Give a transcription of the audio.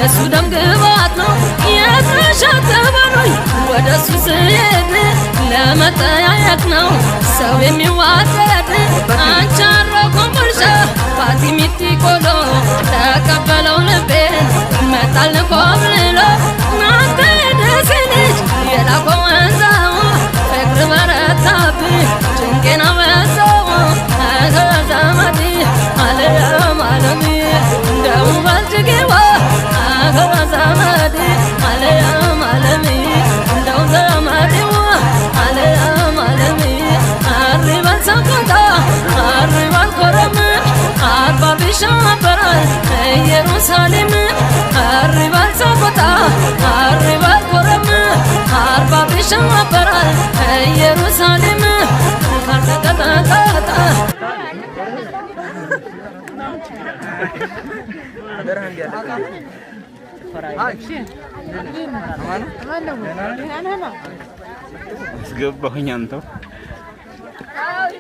የሱዳን ግባት ነው የተሸተበሉኝ ወደሱ ስሄድ ለመጠያየቅ ነው ሰው የሚዋደድ አንቻሮ ኮምቦልቻ ፋቲሚቲ ቆሎ ተቀበለው ልቤን መጣል ኮብልሎ ናንተ የደሴ ልጅ የላኮ ወንዛው ፍቅር በረታብኝ ጭንቄን አበዛው ዘመዴ አለም አለሚ እንደው ባልጅጌዋ ዘመዴ አለም አለሚ እንደው ዘመዴዋ አለም አለሚ አሪባል ሰቆጣ አሪባል ኮረም አርባ ቢሻበራል ኢየሩሳሌም አሪባል ሰቆጣ አሪባል ኮረም አርባ ቢሻበራል ኢየሩሳሌም ካርተቀጣጣ አስገባሁኝ አንተው